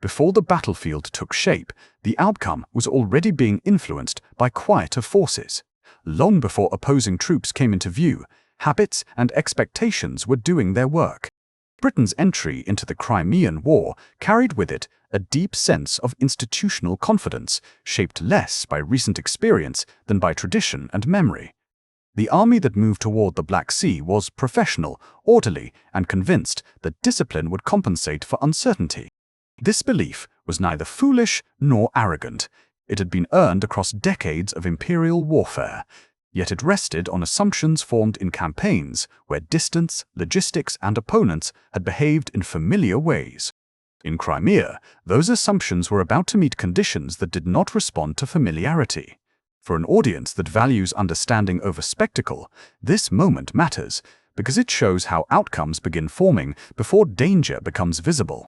Before the battlefield took shape, the outcome was already being influenced by quieter forces. Long before opposing troops came into view, habits and expectations were doing their work. Britain's entry into the Crimean War carried with it a deep sense of institutional confidence, shaped less by recent experience than by tradition and memory. The army that moved toward the Black Sea was professional, orderly, and convinced that discipline would compensate for uncertainty. This belief was neither foolish nor arrogant. It had been earned across decades of imperial warfare, yet it rested on assumptions formed in campaigns where distance, logistics, and opponents had behaved in familiar ways. In Crimea, those assumptions were about to meet conditions that did not respond to familiarity. For an audience that values understanding over spectacle, this moment matters because it shows how outcomes begin forming before danger becomes visible.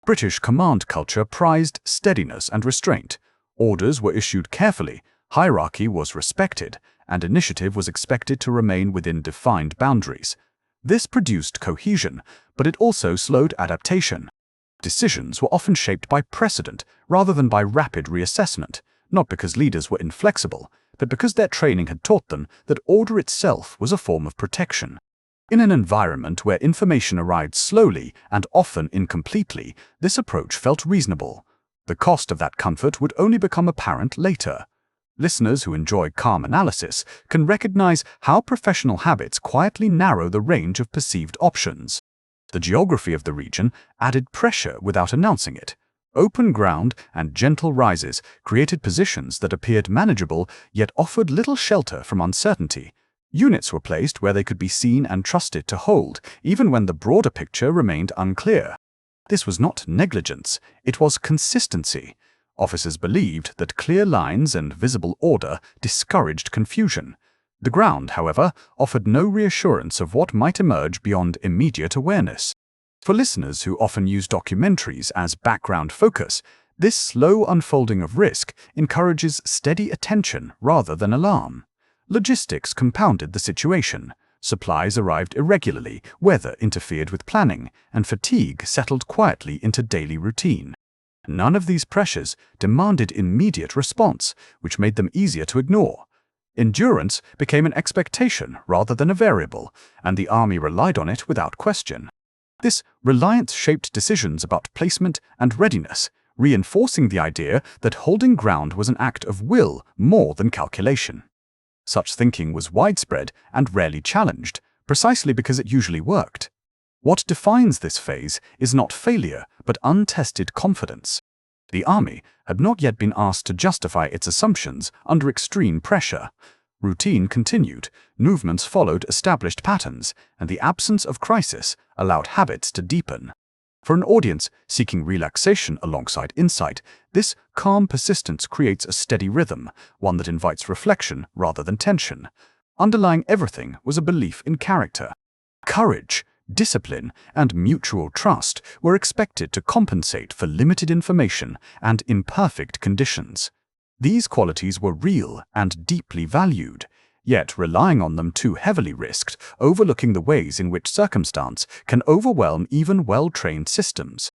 British command culture prized steadiness and restraint. Orders were issued carefully, hierarchy was respected, and initiative was expected to remain within defined boundaries. This produced cohesion, but it also slowed adaptation. Decisions were often shaped by precedent rather than by rapid reassessment, not because leaders were inflexible, but because their training had taught them that order itself was a form of protection. In an environment where information arrived slowly and often incompletely, this approach felt reasonable. The cost of that comfort would only become apparent later. Listeners who enjoy calm analysis can recognize how professional habits quietly narrow the range of perceived options. The geography of the region added pressure without announcing it. Open ground and gentle rises created positions that appeared manageable yet offered little shelter from uncertainty. Units were placed where they could be seen and trusted to hold, even when the broader picture remained unclear. This was not negligence, it was consistency. Officers believed that clear lines and visible order discouraged confusion. The ground, however, offered no reassurance of what might emerge beyond immediate awareness. For listeners who often use documentaries as background focus, this slow unfolding of risk encourages steady attention rather than alarm. Logistics compounded the situation. Supplies arrived irregularly, weather interfered with planning, and fatigue settled quietly into daily routine. None of these pressures demanded immediate response, which made them easier to ignore. Endurance became an expectation rather than a variable, and the army relied on it without question. This reliance shaped decisions about placement and readiness, reinforcing the idea that holding ground was an act of will more than calculation. Such thinking was widespread and rarely challenged, precisely because it usually worked. What defines this phase is not failure, but untested confidence. The army had not yet been asked to justify its assumptions under extreme pressure. Routine continued, movements followed established patterns, and the absence of crisis allowed habits to deepen. For an audience seeking relaxation alongside insight, this calm persistence creates a steady rhythm, one that invites reflection rather than tension. Underlying everything was a belief in character. Courage, discipline, and mutual trust were expected to compensate for limited information and imperfect conditions. These qualities were real and deeply valued, yet relying on them too heavily risked overlooking the ways in which circumstance can overwhelm even well-trained systems.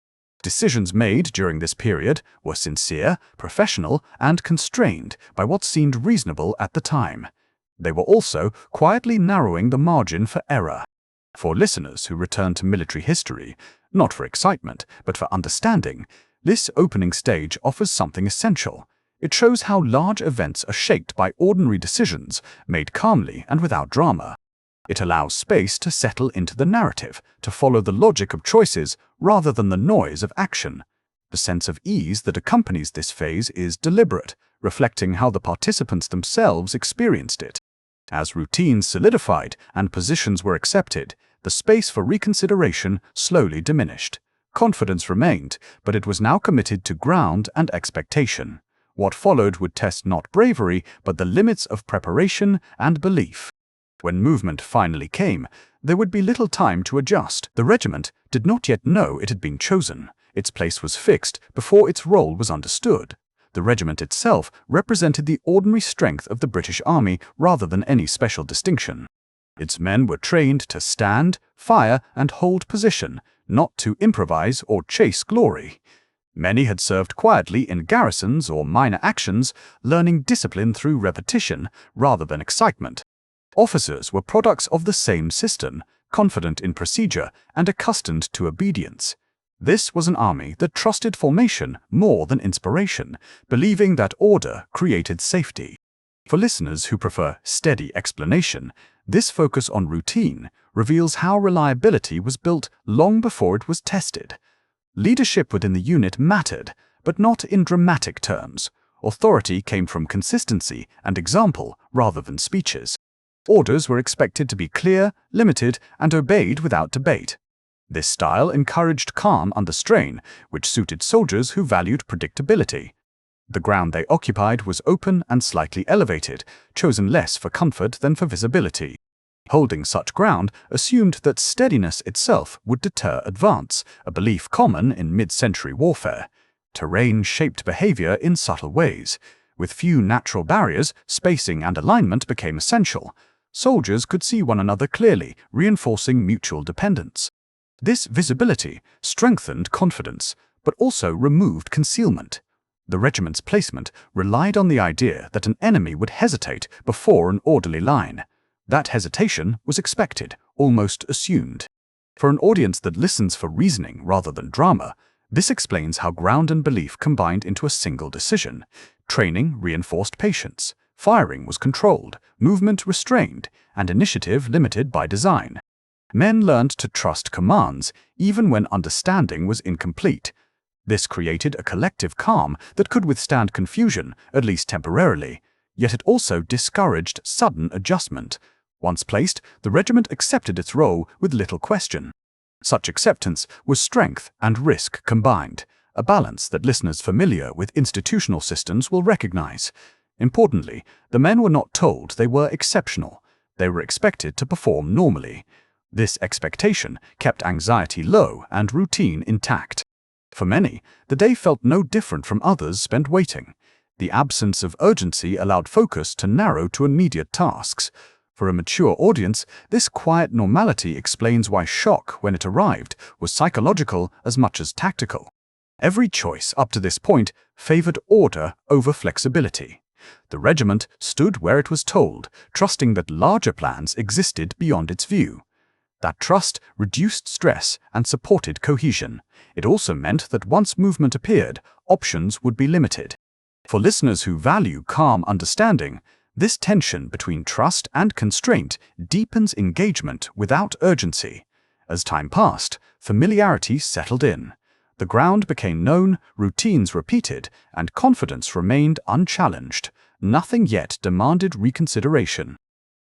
Decisions made during this period were sincere, professional, and constrained by what seemed reasonable at the time. They were also quietly narrowing the margin for error. For listeners who return to military history, not for excitement, but for understanding, this opening stage offers something essential. It shows how large events are shaped by ordinary decisions made calmly and without drama. It allows space to settle into the narrative, to follow the logic of choices rather than the noise of action. The sense of ease that accompanies this phase is deliberate, reflecting how the participants themselves experienced it. As routines solidified and positions were accepted, the space for reconsideration slowly diminished. Confidence remained, but it was now committed to ground and expectation. What followed would test not bravery, but the limits of preparation and belief. When movement finally came, there would be little time to adjust. The regiment did not yet know it had been chosen. Its place was fixed before its role was understood. The regiment itself represented the ordinary strength of the British Army rather than any special distinction. Its men were trained to stand, fire, and hold position, not to improvise or chase glory. Many had served quietly in garrisons or minor actions, learning discipline through repetition rather than excitement. Officers were products of the same system, confident in procedure and accustomed to obedience. This was an army that trusted formation more than inspiration, believing that order created safety. For listeners who prefer steady explanation, this focus on routine reveals how reliability was built long before it was tested. Leadership within the unit mattered, but not in dramatic terms. Authority came from consistency and example rather than speeches. Orders were expected to be clear, limited, and obeyed without debate. This style encouraged calm under strain, which suited soldiers who valued predictability. The ground they occupied was open and slightly elevated, chosen less for comfort than for visibility. Holding such ground assumed that steadiness itself would deter advance, a belief common in mid-century warfare. Terrain shaped behavior in subtle ways. With few natural barriers, spacing and alignment became essential. Soldiers could see one another clearly, reinforcing mutual dependence. This visibility strengthened confidence, but also removed concealment. The regiment's placement relied on the idea that an enemy would hesitate before an orderly line. That hesitation was expected, almost assumed. For an audience that listens for reasoning rather than drama, this explains how ground and belief combined into a single decision. Training reinforced patience, firing was controlled, movement restrained, and initiative limited by design. Men learned to trust commands, even when understanding was incomplete. This created a collective calm that could withstand confusion, at least temporarily, yet it also discouraged sudden adjustment. Once placed, the regiment accepted its role with little question. Such acceptance was strength and risk combined, a balance that listeners familiar with institutional systems will recognize. Importantly, the men were not told they were exceptional. They were expected to perform normally. This expectation kept anxiety low and routine intact. For many, the day felt no different from others spent waiting. The absence of urgency allowed focus to narrow to immediate tasks. For a mature audience, this quiet normality explains why shock, when it arrived, was psychological as much as tactical. Every choice up to this point favored order over flexibility. The regiment stood where it was told, trusting that larger plans existed beyond its view. That trust reduced stress and supported cohesion. It also meant that once movement appeared, options would be limited. For listeners who value calm understanding, this tension between trust and constraint deepens engagement without urgency. As time passed, familiarity settled in. The ground became known, routines repeated, and confidence remained unchallenged. Nothing yet demanded reconsideration.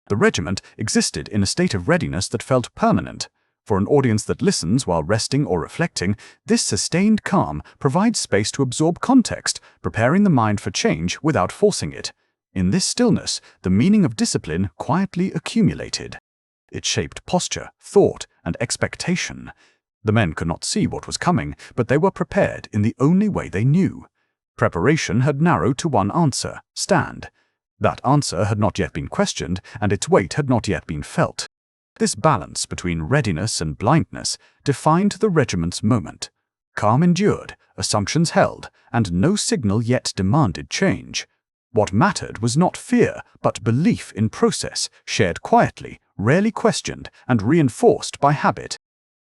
The regiment existed in a state of readiness that felt permanent. For an audience that listens while resting or reflecting, this sustained calm provides space to absorb context, preparing the mind for change without forcing it. In this stillness, the meaning of discipline quietly accumulated. It shaped posture, thought, and expectation. The men could not see what was coming, but they were prepared in the only way they knew. Preparation had narrowed to one answer: stand. That answer had not yet been questioned, and its weight had not yet been felt. This balance between readiness and blindness defined the regiment's moment. Calm endured, assumptions held, and no signal yet demanded change. What mattered was not fear, but belief in process, shared quietly, rarely questioned, and reinforced by habit.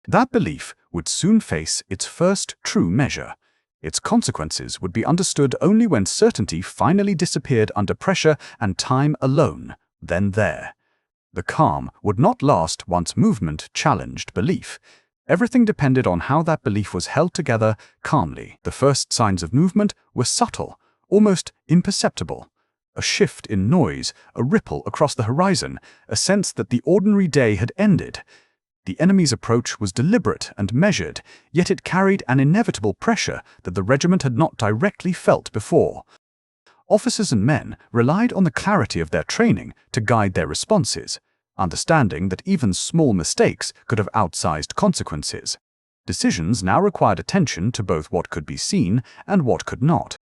That belief would soon face its first true measure. Its consequences would be understood only when certainty finally disappeared under pressure and time alone, then there. The calm would not last once movement challenged belief. Everything depended on how that belief was held together calmly. The first signs of movement were subtle, almost imperceptible. A shift in noise, a ripple across the horizon, a sense that the ordinary day had ended. The enemy's approach was deliberate and measured, yet it carried an inevitable pressure that the regiment had not directly felt before. Officers and men relied on the clarity of their training to guide their responses, understanding that even small mistakes could have outsized consequences. Decisions now required attention to both what could be seen and what could not.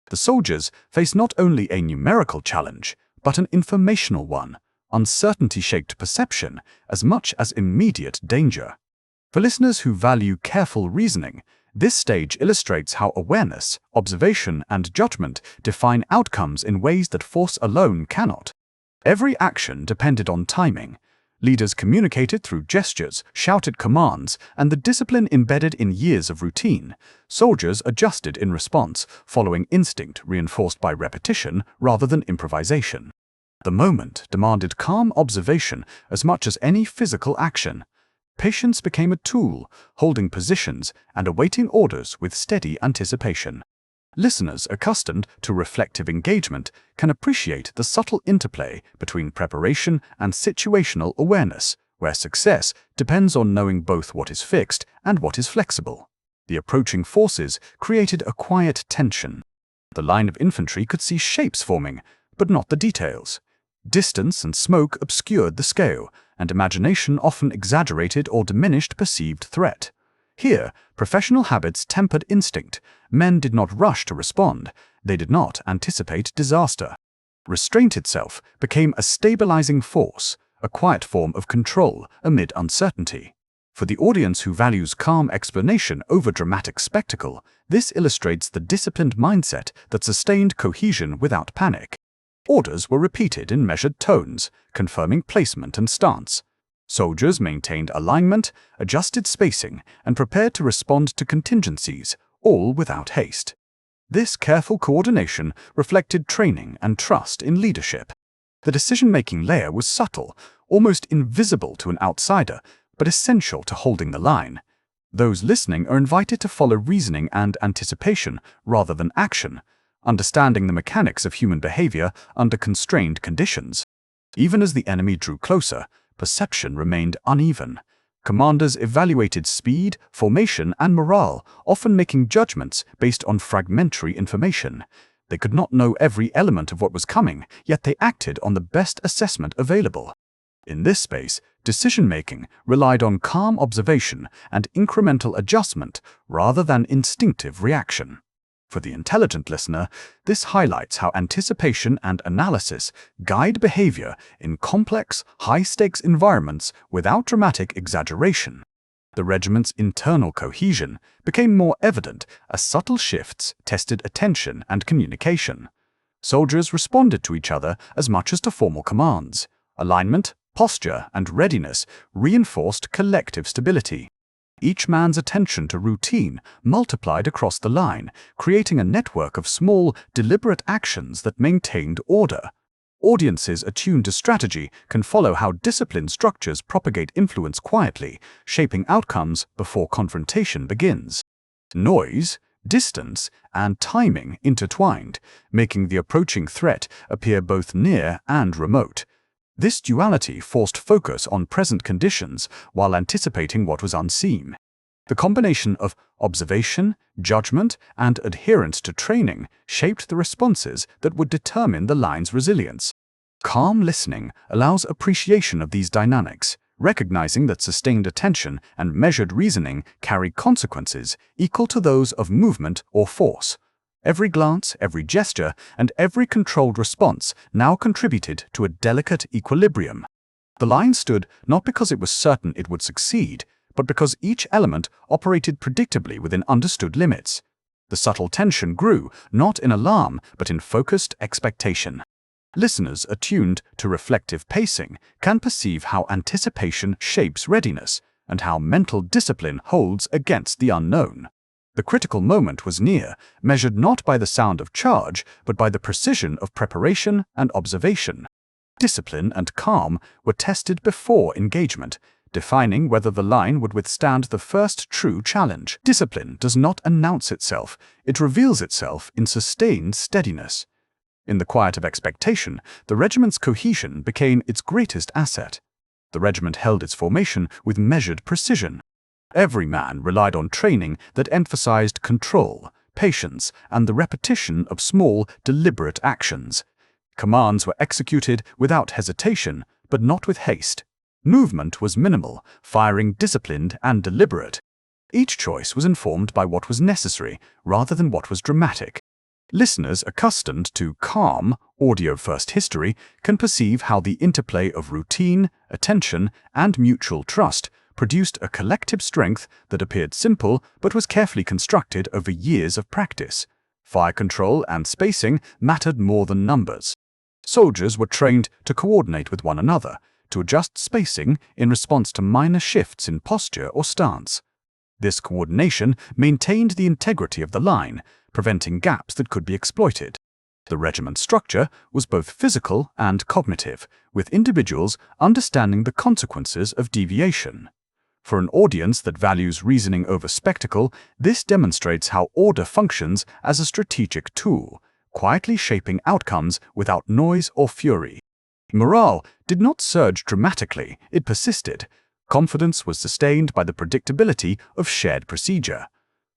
The soldiers faced not only a numerical challenge, but an informational one. Uncertainty shaped perception as much as immediate danger. For listeners who value careful reasoning, This stage illustrates how awareness, observation, and judgment define outcomes in ways that force alone cannot. Every action depended on timing. Leaders communicated through gestures, shouted commands, and the discipline embedded in years of routine. Soldiers adjusted in response, following instinct reinforced by repetition rather than improvisation. The moment demanded calm observation as much as any physical action. Patience became a tool, holding positions and awaiting orders with steady anticipation. Listeners accustomed to reflective engagement can appreciate the subtle interplay between preparation and situational awareness, where success depends on knowing both what is fixed and what is flexible. The approaching forces created a quiet tension. The line of infantry could see shapes forming, but not the details. Distance and smoke obscured the scale, and imagination often exaggerated or diminished perceived threat. Here, professional habits tempered instinct. Men did not rush to respond. They did not anticipate disaster. Restraint itself became a stabilizing force, a quiet form of control amid uncertainty. For the audience who values calm explanation over dramatic spectacle, this illustrates the disciplined mindset that sustained cohesion without panic. Orders were repeated in measured tones, confirming placement and stance. Soldiers maintained alignment, adjusted spacing, and prepared to respond to contingencies, all without haste. This careful coordination reflected training and trust in leadership. The decision-making layer was subtle, almost invisible to an outsider, but essential to holding the line. Those listening are invited to follow reasoning and anticipation rather than action, understanding the mechanics of human behavior under constrained conditions. Even as the enemy drew closer, perception remained uneven. Commanders evaluated speed, formation, and morale, often making judgments based on fragmentary information. They could not know every element of what was coming, yet they acted on the best assessment available. In this space, decision-making relied on calm observation and incremental adjustment rather than instinctive reaction. For the intelligent listener, this highlights how anticipation and analysis guide behavior in complex, high-stakes environments without dramatic exaggeration. The regiment's internal cohesion became more evident as subtle shifts tested attention and communication. Soldiers responded to each other as much as to formal commands. Alignment, posture, and readiness reinforced collective stability. Each man's attention to routine multiplied across the line, creating a network of small, deliberate actions that maintained order. Audiences attuned to strategy can follow how disciplined structures propagate influence quietly, shaping outcomes before confrontation begins. Noise, distance, and timing intertwined, making the approaching threat appear both near and remote. This duality forced focus on present conditions while anticipating what was unseen. The combination of observation, judgment, and adherence to training shaped the responses that would determine the line's resilience. Calm listening allows appreciation of these dynamics, recognizing that sustained attention and measured reasoning carry consequences equal to those of movement or force. Every glance, every gesture, and every controlled response now contributed to a delicate equilibrium. The line stood not because it was certain it would succeed, but because each element operated predictably within understood limits. The subtle tension grew, not in alarm, but in focused expectation. Listeners attuned to reflective pacing can perceive how anticipation shapes readiness, and how mental discipline holds against the unknown. The critical moment was near, measured not by the sound of charge, but by the precision of preparation and observation. Discipline and calm were tested before engagement, defining whether the line would withstand the first true challenge. Discipline does not announce itself, it reveals itself in sustained steadiness. In the quiet of expectation, the regiment's cohesion became its greatest asset. The regiment held its formation with measured precision. Every man relied on training that emphasized control, patience, and the repetition of small, deliberate actions. Commands were executed without hesitation, but not with haste. Movement was minimal, firing disciplined and deliberate. Each choice was informed by what was necessary, rather than what was dramatic. Listeners accustomed to calm, audio-first history can perceive how the interplay of routine, attention, and mutual trust produced a collective strength that appeared simple but was carefully constructed over years of practice. Fire control and spacing mattered more than numbers. Soldiers were trained to coordinate with one another, to adjust spacing in response to minor shifts in posture or stance. This coordination maintained the integrity of the line, preventing gaps that could be exploited. The regiment structure was both physical and cognitive, with individuals understanding the consequences of deviation. For an audience that values reasoning over spectacle, this demonstrates how order functions as a strategic tool, quietly shaping outcomes without noise or fury. Morale did not surge dramatically, it persisted. Confidence was sustained by the predictability of shared procedure.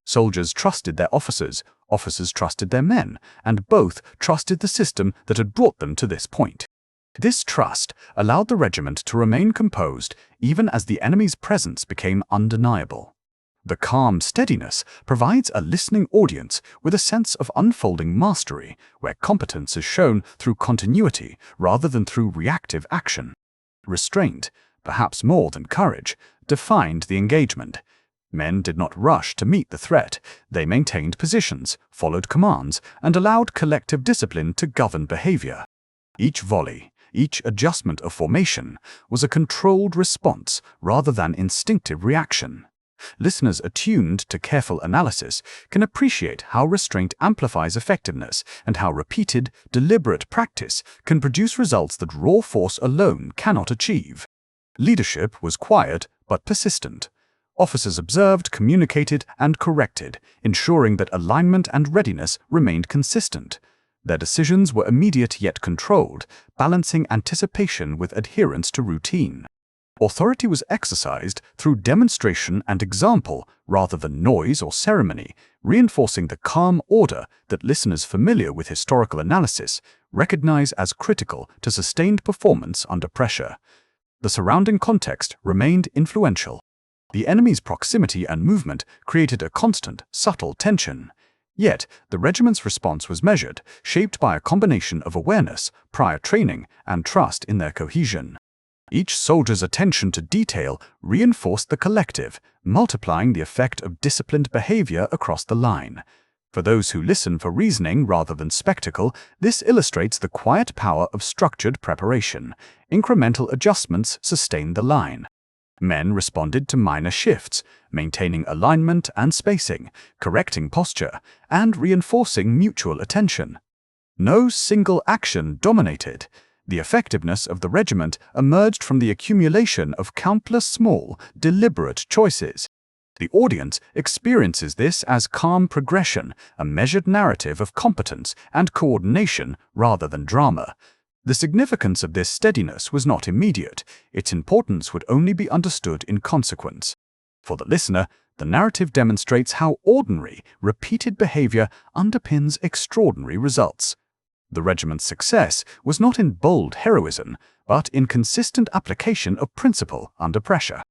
Soldiers trusted their officers, officers trusted their men, and both trusted the system that had brought them to this point. This trust allowed the regiment to remain composed even as the enemy's presence became undeniable. The calm steadiness provides a listening audience with a sense of unfolding mastery, where competence is shown through continuity rather than through reactive action. Restraint, perhaps more than courage, defined the engagement. Men did not rush to meet the threat. They maintained positions, followed commands, and allowed collective discipline to govern behavior. Each volley, each adjustment of formation, was a controlled response rather than instinctive reaction. Listeners attuned to careful analysis can appreciate how restraint amplifies effectiveness and how repeated, deliberate practice can produce results that raw force alone cannot achieve. Leadership was quiet but persistent. Officers observed, communicated, and corrected, ensuring that alignment and readiness remained consistent. Their decisions were immediate yet controlled, balancing anticipation with adherence to routine. Authority was exercised through demonstration and example rather than noise or ceremony, reinforcing the calm order that listeners familiar with historical analysis recognize as critical to sustained performance under pressure. The surrounding context remained influential. The enemy's proximity and movement created a constant, subtle tension. Yet, the regiment's response was measured, shaped by a combination of awareness, prior training, and trust in their cohesion. Each soldier's attention to detail reinforced the collective, multiplying the effect of disciplined behavior across the line. For those who listen for reasoning rather than spectacle, this illustrates the quiet power of structured preparation. Incremental adjustments sustained the line. Men responded to minor shifts, maintaining alignment and spacing, correcting posture, and reinforcing mutual attention. No single action dominated. The effectiveness of the regiment emerged from the accumulation of countless small, deliberate choices. The audience experiences this as calm progression, a measured narrative of competence and coordination rather than drama. The significance of this steadiness was not immediate. Its importance would only be understood in consequence. For the listener, the narrative demonstrates how ordinary, repeated behavior underpins extraordinary results. The regiment's success was not in bold heroism, but in consistent application of principle under pressure.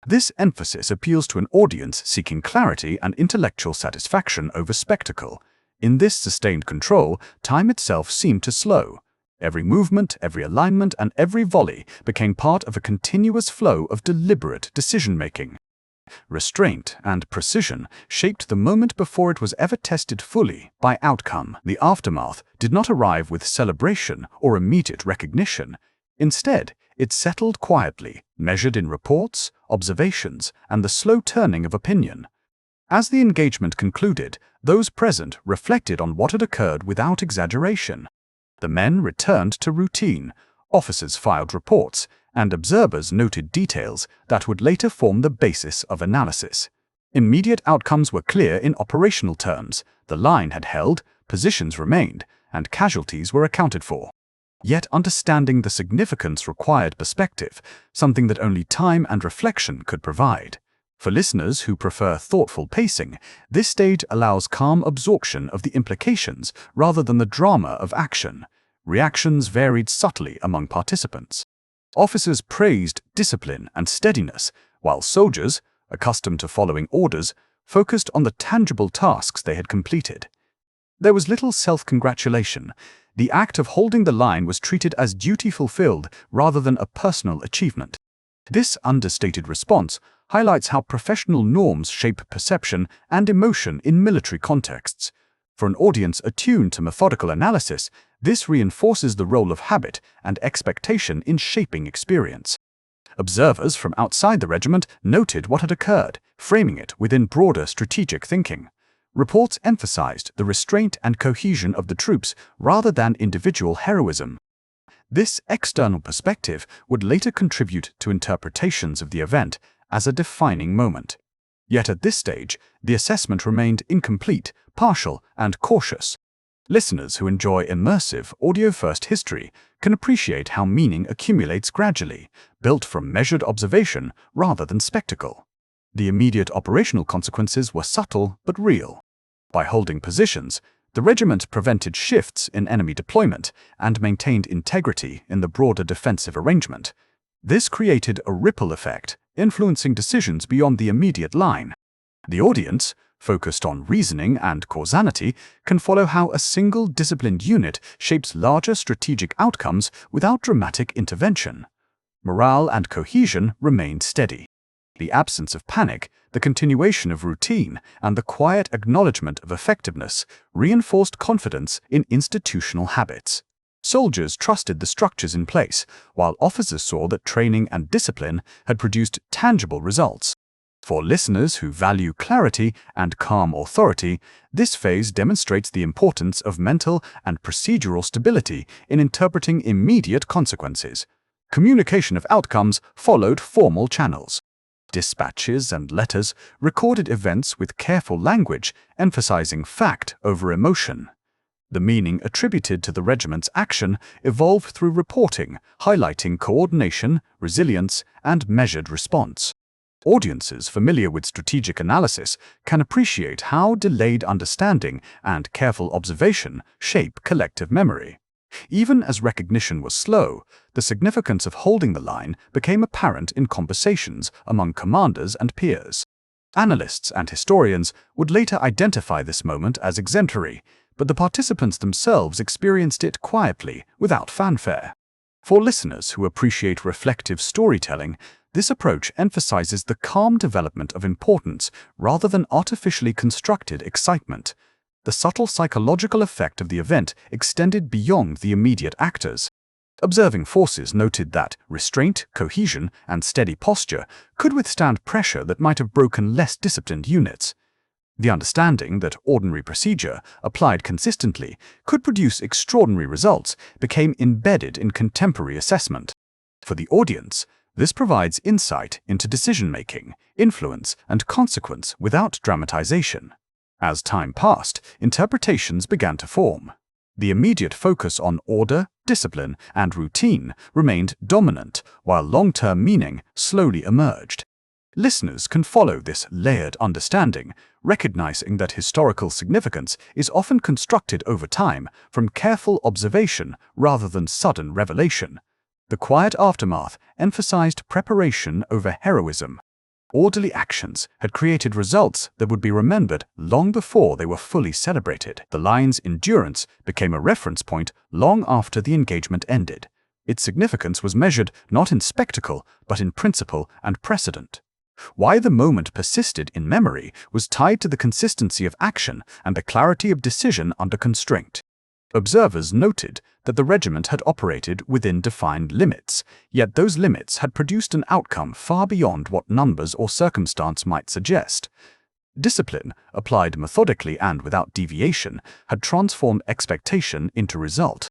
This emphasis appeals to an audience seeking clarity and intellectual satisfaction over spectacle. In this sustained control, time itself seemed to slow. Every movement, every alignment, and every volley became part of a continuous flow of deliberate decision-making. Restraint and precision shaped the moment before it was ever tested fully by outcome. The aftermath did not arrive with celebration or immediate recognition. Instead, it settled quietly, measured in reports, observations, and the slow turning of opinion. As the engagement concluded, those present reflected on what had occurred without exaggeration. The men returned to routine, officers filed reports, and observers noted details that would later form the basis of analysis. Immediate outcomes were clear in operational terms. The line had held, positions remained, and casualties were accounted for. Yet understanding the significance required perspective, something that only time and reflection could provide. For listeners who prefer thoughtful pacing, this stage allows calm absorption of the implications rather than the drama of action. Reactions varied subtly among participants. Officers praised discipline and steadiness, while soldiers, accustomed to following orders, focused on the tangible tasks they had completed. There was little self-congratulation. The act of holding the line was treated as duty fulfilled rather than a personal achievement. This understated response highlights how professional norms shape perception and emotion in military contexts. For an audience attuned to methodical analysis, this reinforces the role of habit and expectation in shaping experience. Observers from outside the regiment noted what had occurred, framing it within broader strategic thinking. Reports emphasized the restraint and cohesion of the troops rather than individual heroism. This external perspective would later contribute to interpretations of the event as a defining moment. Yet at this stage, the assessment remained incomplete, partial, and cautious. Listeners who enjoy immersive, audio-first history can appreciate how meaning accumulates gradually, built from measured observation rather than spectacle. The immediate operational consequences were subtle but real. By holding positions, the regiment prevented shifts in enemy deployment and maintained integrity in the broader defensive arrangement. This created a ripple effect, influencing decisions beyond the immediate line. The audience, focused on reasoning and causality, can follow how a single disciplined unit shapes larger strategic outcomes without dramatic intervention. Morale and cohesion remained steady. The absence of panic, the continuation of routine, and the quiet acknowledgement of effectiveness reinforced confidence in institutional habits. Soldiers trusted the structures in place, while officers saw that training and discipline had produced tangible results. For listeners who value clarity and calm authority, this phase demonstrates the importance of mental and procedural stability in interpreting immediate consequences. Communication of outcomes followed formal channels. Dispatches and letters recorded events with careful language, emphasizing fact over emotion. The meaning attributed to the regiment's action evolved through reporting, highlighting coordination, resilience, and measured response. Audiences familiar with strategic analysis can appreciate how delayed understanding and careful observation shape collective memory. Even as recognition was slow, the significance of holding the line became apparent in conversations among commanders and peers. Analysts and historians would later identify this moment as exemplary, but the participants themselves experienced it quietly, without fanfare. For listeners who appreciate reflective storytelling, this approach emphasizes the calm development of importance rather than artificially constructed excitement. The subtle psychological effect of the event extended beyond the immediate actors. Observing forces noted that restraint, cohesion, and steady posture could withstand pressure that might have broken less disciplined units. The understanding that ordinary procedure, applied consistently, could produce extraordinary results became embedded in contemporary assessment. For the audience, this provides insight into decision-making, influence, and consequence without dramatization. As time passed, interpretations began to form. The immediate focus on order, discipline, and routine remained dominant, while long-term meaning slowly emerged. Listeners can follow this layered understanding, recognizing that historical significance is often constructed over time from careful observation rather than sudden revelation. The quiet aftermath emphasized preparation over heroism. Orderly actions had created results that would be remembered long before they were fully celebrated. The line's endurance became a reference point long after the engagement ended. Its significance was measured not in spectacle, but in principle and precedent. Why the moment persisted in memory was tied to the consistency of action and the clarity of decision under constraint. Observers noted that the regiment had operated within defined limits, yet those limits had produced an outcome far beyond what numbers or circumstance might suggest. Discipline, applied methodically and without deviation, had transformed expectation into result.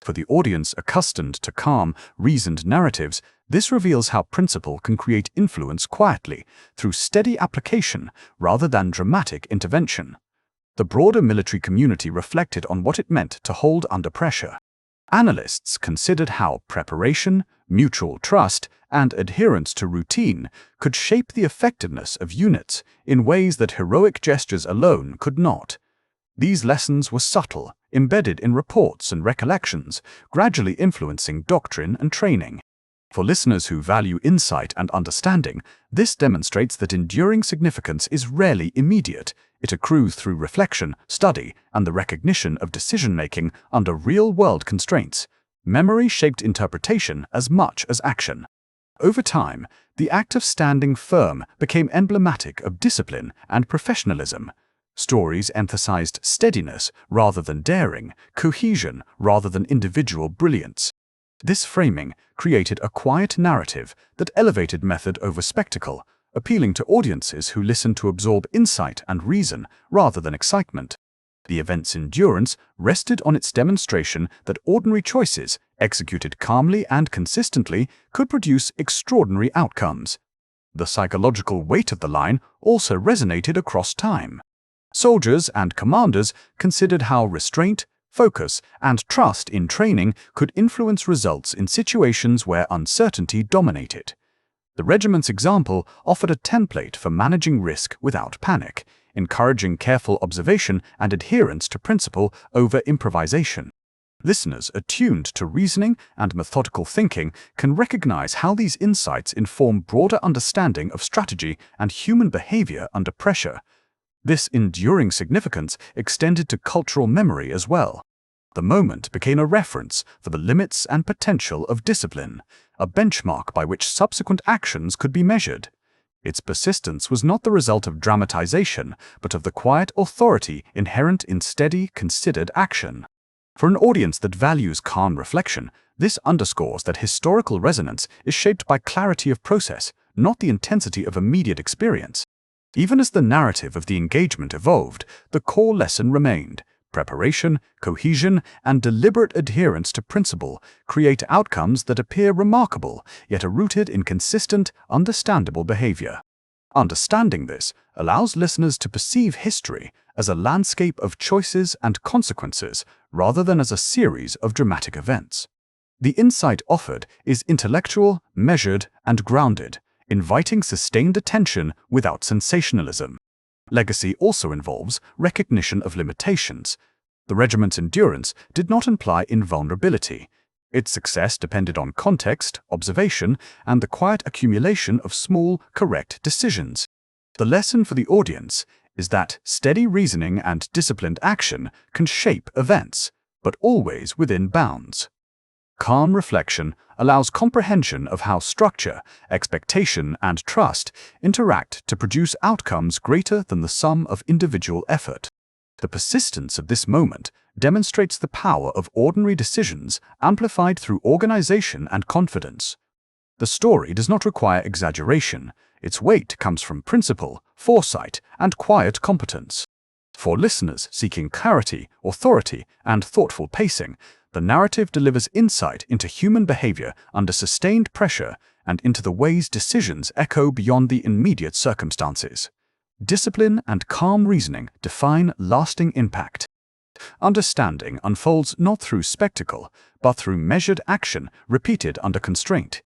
For the audience accustomed to calm, reasoned narratives, this reveals how principle can create influence quietly, through steady application rather than dramatic intervention. The broader military community reflected on what it meant to hold under pressure. Analysts considered how preparation, mutual trust, and adherence to routine could shape the effectiveness of units in ways that heroic gestures alone could not. These lessons were subtle, embedded in reports and recollections, gradually influencing doctrine and training. For listeners who value insight and understanding, this demonstrates that enduring significance is rarely immediate. It accrues through reflection, study, and the recognition of decision-making under real-world constraints. Memory shaped interpretation as much as action. Over time, the act of standing firm became emblematic of discipline and professionalism. Stories emphasized steadiness rather than daring, cohesion rather than individual brilliance. This framing created a quiet narrative that elevated method over spectacle, appealing to audiences who listened to absorb insight and reason rather than excitement. The event's endurance rested on its demonstration that ordinary choices, executed calmly and consistently, could produce extraordinary outcomes. The psychological weight of the line also resonated across time. Soldiers and commanders considered how restraint, focus, and trust in training could influence results in situations where uncertainty dominated. The regiment's example offered a template for managing risk without panic, encouraging careful observation and adherence to principle over improvisation. Listeners attuned to reasoning and methodical thinking can recognize how these insights inform broader understanding of strategy and human behavior under pressure. This enduring significance extended to cultural memory as well. The moment became a reference for the limits and potential of discipline, a benchmark by which subsequent actions could be measured. Its persistence was not the result of dramatization, but of the quiet authority inherent in steady, considered action. For an audience that values calm reflection, this underscores that historical resonance is shaped by clarity of process, not the intensity of immediate experience. Even as the narrative of the engagement evolved, the core lesson remained. Preparation, cohesion, and deliberate adherence to principle create outcomes that appear remarkable, yet are rooted in consistent, understandable behavior. Understanding this allows listeners to perceive history as a landscape of choices and consequences rather than as a series of dramatic events. The insight offered is intellectual, measured, and grounded, inviting sustained attention without sensationalism. Legacy also involves recognition of limitations. The regiment's endurance did not imply invulnerability. Its success depended on context, observation, and the quiet accumulation of small, correct decisions. The lesson for the audience is that steady reasoning and disciplined action can shape events, but always within bounds. Calm reflection allows comprehension of how structure, expectation, and trust interact to produce outcomes greater than the sum of individual effort. The persistence of this moment demonstrates the power of ordinary decisions amplified through organization and confidence. The story does not require exaggeration. Its weight comes from principle, foresight, and quiet competence. For listeners seeking clarity, authority, and thoughtful pacing, the narrative delivers insight into human behavior under sustained pressure and into the ways decisions echo beyond the immediate circumstances. Discipline and calm reasoning define lasting impact. Understanding unfolds not through spectacle, but through measured action repeated under constraint.